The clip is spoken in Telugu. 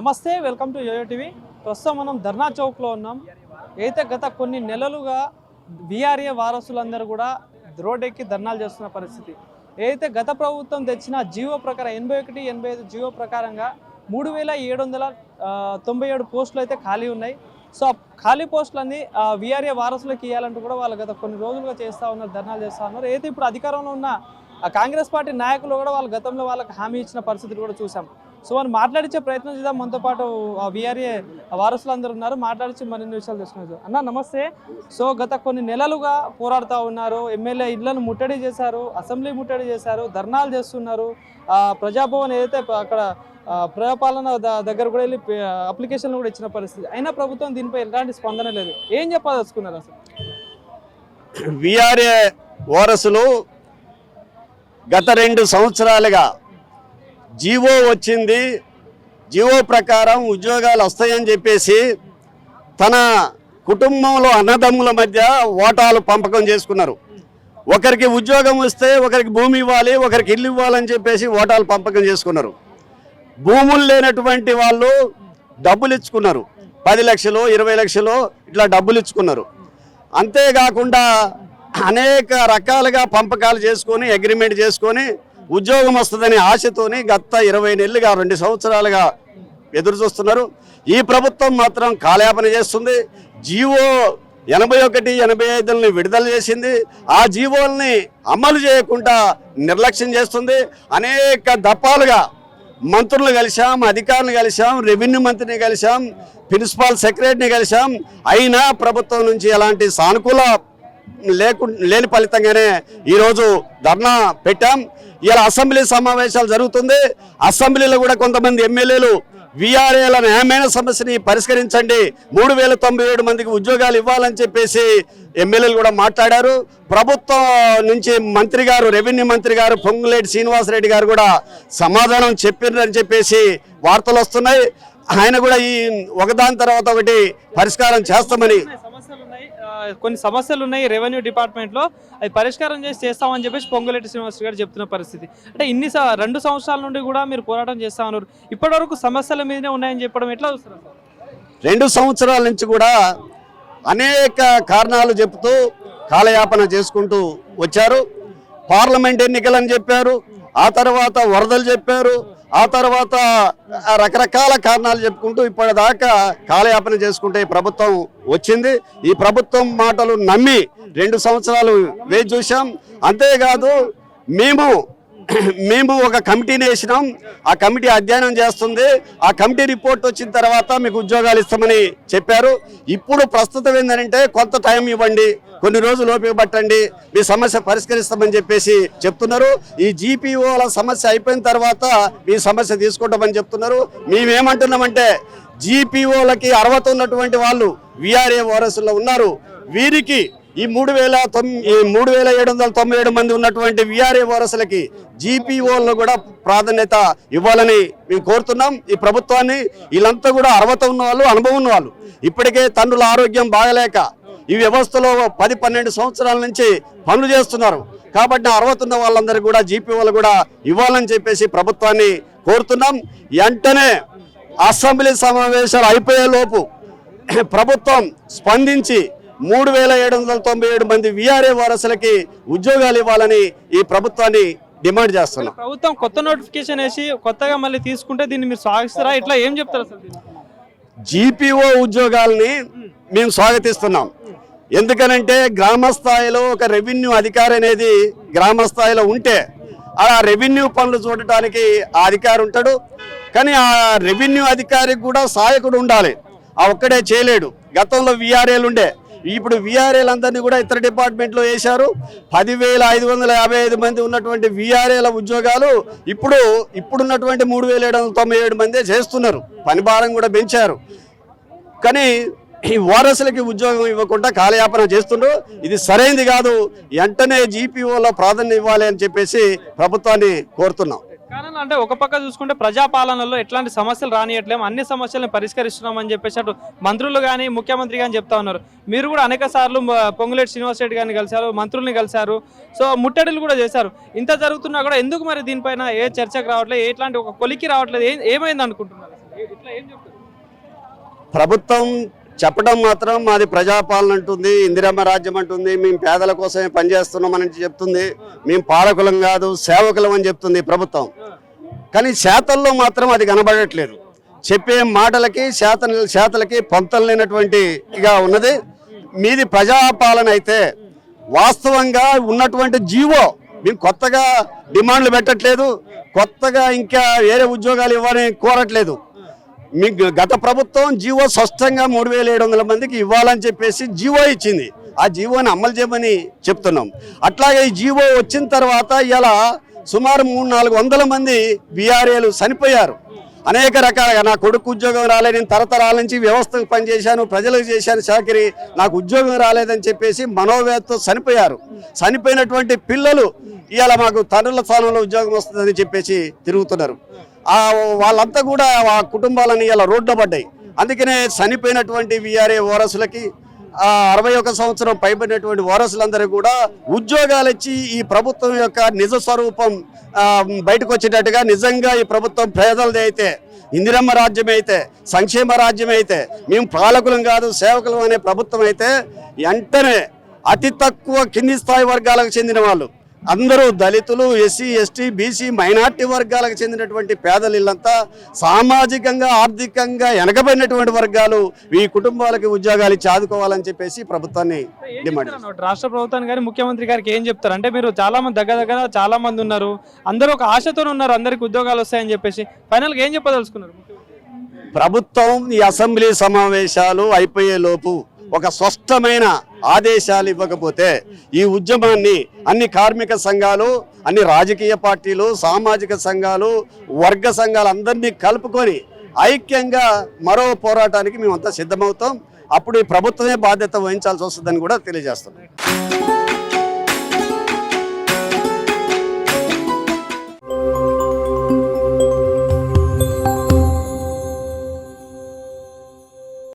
నమస్తే, వెల్కమ్ టు యోయో టీవీ. ప్రస్తుతం మనం ధర్నా చౌక్లో ఉన్నాం. అయితే గత కొన్ని నెలలుగా వీఆర్ఏ వారసులందరూ కూడా రోడ్డెక్కి ధర్నాలు చేస్తున్న పరిస్థితి. అయితే గత ప్రభుత్వం తెచ్చిన జీవో ప్రకారం 81, 85 జీవో ప్రకారంగా 3797 పోస్టులు అయితే ఖాళీ ఉన్నాయి. సో ఆ ఖాళీ పోస్టులన్నీ వీఆర్ఏ వారసులకు ఇవ్వాలంటూ కూడా వాళ్ళు గత కొన్ని రోజులుగా చేస్తూ ఉన్నారు, ధర్నాలు చేస్తూ ఉన్నారు. అయితే ఇప్పుడు అధికారంలో ఉన్న కాంగ్రెస్ పార్టీ నాయకులు కూడా వాళ్ళు గతంలో వాళ్ళకి హామీ ఇచ్చిన పరిస్థితులు కూడా చూసాం. సో మనం మాట్లాడించే ప్రయత్నం చేద్దాం. మనతో పాటు వీఆర్ఏ వారసులందరూ ఉన్నారు, మాట్లాడించి మరిన్ని విషయాలు తెలుసుకున్నారు. అన్న నమస్తే. సో గత కొన్ని నెలలుగా పోరాడుతూ ఉన్నారు, ఎమ్మెల్యే ఇళ్లను ముట్టడి చేశారు, అసెంబ్లీ ముట్టడి చేశారు, ధర్నాలు చేస్తున్నారు. ప్రజాభవన్ ఏదైతే అక్కడ ప్రజాపాలన దగ్గర కూడా వెళ్ళి అప్లికేషన్లు కూడా ఇచ్చిన పరిస్థితి. అయినా ప్రభుత్వం దీనిపై ఎలాంటి స్పందన లేదు. ఏం చెప్పదలుచుకున్నారు అసలు? వీఆర్ఏ వారసులు గత 2 సంవత్సరాలుగా జీవో వచ్చింది, జీవో ప్రకారం ఉద్యోగాలు వస్తాయని చెప్పేసి తన కుటుంబంలో అన్నదమ్ముల మధ్య ఓటాలు పంపకం చేసుకున్నారు. ఒకరికి ఉద్యోగం వస్తే ఒకరికి భూమి ఇవ్వాలి, ఒకరికి ఇల్లు ఇవ్వాలని చెప్పేసి ఓటాలు పంపకం చేసుకున్నారు. భూములు లేనటువంటి వాళ్ళు డబ్బులు ఇచ్చుకున్నారు, 10 లక్షలు 20 లక్షలు ఇట్లా డబ్బులు ఇచ్చుకున్నారు. అంతేకాకుండా అనేక రకాలుగా పంపకాలు చేసుకొని అగ్రిమెంట్ చేసుకొని ఉద్యోగం వస్తుందని ఆశతోని గత 20 నెలలుగా 2 సంవత్సరాలుగా ఎదురు చూస్తున్నారు. ఈ ప్రభుత్వం మాత్రం కాలయాపన చేస్తుంది. జీవో 81, 85ని విడుదల చేసింది. ఆ జీవోల్ని అమలు చేయకుండా నిర్లక్ష్యం చేస్తుంది. అనేక దఫాలుగా మంత్రులు కలిసాం, అధికారులు కలిసాం, రెవెన్యూ మంత్రిని కలిసాం, ప్రిన్సిపాల్ సెక్రటరీని కలిసాం. అయినా ప్రభుత్వం నుంచి ఎలాంటి సానుకూల లేని ఫలితంగానే ఈరోజు ధర్నా పెట్టాం. ఇలా అసెంబ్లీ సమావేశాలు జరుగుతుంది. అసెంబ్లీలో కూడా కొంతమంది ఎమ్మెల్యేలు వీఆర్ఏల న్యాయమైన సమస్యని పరిష్కరించండి, 3097 మందికి ఉద్యోగాలు ఇవ్వాలని చెప్పేసి ఎమ్మెల్యేలు కూడా మాట్లాడారు. ప్రభుత్వం నుంచి మంత్రి గారు, రెవెన్యూ మంత్రి గారు పొంగులేటి శ్రీనివాసరెడ్డి గారు కూడా సమాధానం చెప్పారని చెప్పేసి వార్తలు వస్తున్నాయి. ఆయన కూడా ఈ ఒకదాని తర్వాత ఒకటి పరిష్కారం చేస్తామని, కొన్ని సమస్యలు ఉన్నాయి రెవెన్యూ డిపార్ట్మెంట్లో, అది పరిష్కారం చేస్తామని చెప్పేసి పొంగులేటి శ్రీనివాసరెడ్డి గారు చెప్తున్న పరిస్థితి. అంటే 2 సంవత్సరాల నుండి కూడా మీరు పోరాటం చేస్తా ఉన్నారు, ఇప్పటివరకు సమస్యల మీదనే ఉన్నాయని చెప్పడం ఎట్లా చూస్తారు? 2 సంవత్సరాల నుంచి కూడా అనేక కారణాలు చెప్తూ కాలయాపన చేసుకుంటూ వచ్చారు. పార్లమెంట్ ఎన్నికలని చెప్పారు, ఆ తర్వాత వరదలు చెప్పారు, ఆ తర్వాత రకరకాల కారణాలు చెప్పుకుంటూ ఇప్పటిదాకా కాలయాపన చేసుకుంటే ప్రభుత్వం వచ్చింది. ఈ ప్రభుత్వం మాటలు నమ్మి 2 సంవత్సరాలు వేచి చూసాం. అంతేకాదు మేము ఒక కమిటీని వేసినాం, ఆ కమిటీ అధ్యయనం చేస్తుంది. ఆ కమిటీ రిపోర్ట్ వచ్చిన తర్వాత మీకు ఉద్యోగాలు ఇస్తామని చెప్పారు. ఇప్పుడు ప్రస్తుతం ఏంటంటే కొంత టైం ఇవ్వండి, కొన్ని రోజులు ఓపిక పట్టండి, మీ సమస్య పరిష్కరిస్తామని చెప్పేసి చెప్తున్నారు. ఈ జీపీఓల సమస్య అయిపోయిన తర్వాత మీ సమస్య తీసుకుంటామని చెప్తున్నారు. మేమేమంటున్నామంటే జీపీఓలకి అర్హత ఉన్నటువంటి వాళ్ళు వీఆర్ఏ వారసుల్లో ఉన్నారు. వీరికి ఈ 3797 మంది ఉన్నటువంటి వీఆర్ఏ వారసులకి జీపీఓలను కూడా ప్రాధాన్యత ఇవ్వాలని మేము కోరుతున్నాం ఈ ప్రభుత్వాన్ని. వీళ్ళంతా కూడా అర్హత ఉన్న వాళ్ళు, అనుభవం ఉన్న వాళ్ళు, ఇప్పటికే తండ్రుల ఆరోగ్యం బాగలేక ఈ వ్యవస్థలో 10-12 సంవత్సరాల నుంచి పనులు చేస్తున్నారు. కాబట్టి అర్హత ఉన్న వాళ్ళందరూ కూడా జీపీఓలు కూడా ఇవ్వాలని చెప్పేసి ప్రభుత్వాన్ని కోరుతున్నాం. వెంటనే అసెంబ్లీ సమావేశాలు అయిపోయేలోపు ప్రభుత్వం స్పందించి 3797 మంది వీఆర్ఏ వారసులకి ఉద్యోగాలు ఇవ్వాలని ఈ ప్రభుత్వాన్ని డిమాండ్ చేస్తున్నాం. ప్రభుత్వం కొత్త నోటిఫికేషన్ వేసి కొత్తగా మళ్ళీ తీసుకుంటే దీన్ని మీరు స్వాగతిస్తారా? ఇట్లా ఏం చెప్తారు అసలు? జీపీఓ ఉద్యోగాల్ని మేము స్వాగతిస్తున్నాం. ఎందుకనంటే గ్రామ స్థాయిలో ఒక రెవెన్యూ అధికారి అనేది గ్రామ స్థాయిలో ఉంటే ఆ రెవెన్యూ పనులు చూడటానికి ఆ అధికారి ఉంటాడు. కానీ ఆ రెవెన్యూ అధికారికి కూడా సహాయకుడు ఉండాలి, ఆ ఒక్కడే చేయలేడు. గతంలో వీఆర్ఏలు ఉండే, ఇప్పుడు వీఆర్ఏలందరినీ కూడా ఇతర డిపార్ట్మెంట్లో వేశారు. 10,555 మంది ఉన్నటువంటి వీఆర్ఏల ఉద్యోగాలు ఇప్పుడున్నటువంటి 3797 మందే చేస్తున్నారు. పని భారం కూడా పెంచారు. కానీ ఈ వారసులకి ఉద్యోగం ఇవ్వకుండా కాలయాపన చేస్తున్నారు. ఇది సరైనది కాదు. వెంటనే జీపీఓలో ప్రాధాన్యత ఇవ్వాలి అని చెప్పేసి ప్రభుత్వాన్ని కోరుతున్నాం. కానీ అంటే ఒక పక్క చూసుకుంటే ప్రజాపాలనలో ఎట్లాంటి సమస్యలు రానియట్లేము, అన్ని సమస్యలను పరిష్కరిస్తున్నామని చెప్పేసి అటు మంత్రులు కానీ ముఖ్యమంత్రి కానీ చెప్తా ఉన్నారు. మీరు కూడా అనేక సార్లు పొంగులేటి శ్రీనివాసరెడ్డి గారిని కలిశారు, మంత్రుల్ని కలిశారు, సో ముట్టడిలు కూడా చేశారు. ఇంత జరుగుతున్నా కూడా ఎందుకు మరి దీనిపైన ఏ చర్చకు రావట్లేదు, ఎట్లాంటి ఒక కొలికి రావట్లేదు, ఏమైంది అనుకుంటున్నారు? ఇట్లా ఏం చెప్తారు? ప్రభుత్వం చెప్పడం మాత్రం మాది ప్రజాపాలన అంటుంది, ఇందిరమ్మ రాజ్యం అంటుంది, మేము పేదల కోసమే పనిచేస్తున్నామని చెప్తుంది, మేము పాలకులం కాదు సేవకులం అని చెప్తుంది ప్రభుత్వం. కానీ శాతల్లో మాత్రం అది కనబడట్లేదు. చెప్పే మాటలకి శాతలకి పొంతలు లేనటువంటి ఇగా ఉన్నది. మీది ప్రజాపాలన అయితే వాస్తవంగా ఉన్నటువంటి జీవో మేము కొత్తగా డిమాండ్లు పెట్టట్లేదు, కొత్తగా ఇంకా వేరే ఉద్యోగాలు ఇవ్వాలని కోరట్లేదు. మీకు గత ప్రభుత్వం జీవో స్పష్టంగా 3700 మందికి ఇవ్వాలని చెప్పేసి జీవో ఇచ్చింది. ఆ జీవోని అమలు చేయమని చెప్తున్నాం. అట్లాగే ఈ జీవో వచ్చిన తర్వాత ఇలా సుమారు 300-400 మంది బీఆర్ఏలు చనిపోయారు. అనేక రకాలుగా నా కొడుకు ఉద్యోగం రాలేదు, నేను తరతరాల నుంచి వ్యవస్థకు పనిచేశాను, ప్రజలకు చేశాను చాకరీ, నాకు ఉద్యోగం రాలేదని చెప్పేసి మనోవేదతో చనిపోయారు. చనిపోయినటువంటి పిల్లలు ఇవాళ మాకు తండ్రుల స్థానంలో ఉద్యోగం వస్తుందని చెప్పేసి తిరుగుతున్నారు. వాళ్ళంతా కూడా ఆ కుటుంబాలని ఇలా రోడ్డు పడ్డాయి. అందుకనే చనిపోయినటువంటి వీఆర్ఏ వారసులకి 61 సంవత్సరం పైబడినటువంటి వారసులందరూ కూడా ఉద్యోగాలు ఇచ్చి ఈ ప్రభుత్వం యొక్క నిజ స్వరూపం బయటకు వచ్చేటట్టుగా, నిజంగా ఈ ప్రభుత్వం పేదలది అయితే, ఇందిరమ్మ రాజ్యం అయితే, సంక్షేమ రాజ్యం అయితే, మేము పాలకులం కాదు సేవకులం అనే ప్రభుత్వం అయితే వెంటనే అతి తక్కువ కింది స్థాయి వర్గాలకు చెందిన వాళ్ళు అందరూ దళితులు, ఎస్సీ ఎస్టీ బీసీ మైనార్టీ వర్గాలకు చెందినటువంటి పేదలు ఇల్లంతా సామాజికంగా ఆర్థికంగా వెనకబడినటువంటి వర్గాలు ఈ కుటుంబాలకి ఉద్యోగాలు ఇచ్చి ఆదుకోవాలని చెప్పేసి ప్రభుత్వాన్ని డిమాండ్ చేస్తారు. రాష్ట్ర ప్రభుత్వానికి గారి ముఖ్యమంత్రి గారికి ఏం చెప్తారు అంటే, మీరు చాలా మంది దగ్గర చాలా మంది ఉన్నారు, అందరూ ఒక ఆశతో ఉన్నారు అందరికి ఉద్యోగాలు వస్తాయని చెప్పేసి, ఫైనల్గా ఏం చెప్పదలుచుకున్నారు? ప్రభుత్వం ఈ అసెంబ్లీ సమావేశాలు అయిపోయే లోపు ఒక స్పష్టమైన ఆదేశాలు ఇవ్వకపోతే ఈ ఉద్యమాన్ని అన్ని కార్మిక సంఘాలు, అన్ని రాజకీయ పార్టీలు, సామాజిక సంఘాలు, వర్గ సంఘాలు అందరినీ కలుపుకొని ఐక్యంగా మరో పోరాటానికి మేమంతా సిద్ధమవుతాం. అప్పుడు ఈ ప్రభుత్వమే బాధ్యత వహించాల్సి వస్తుందని కూడా తెలియజేస్తున్నాం.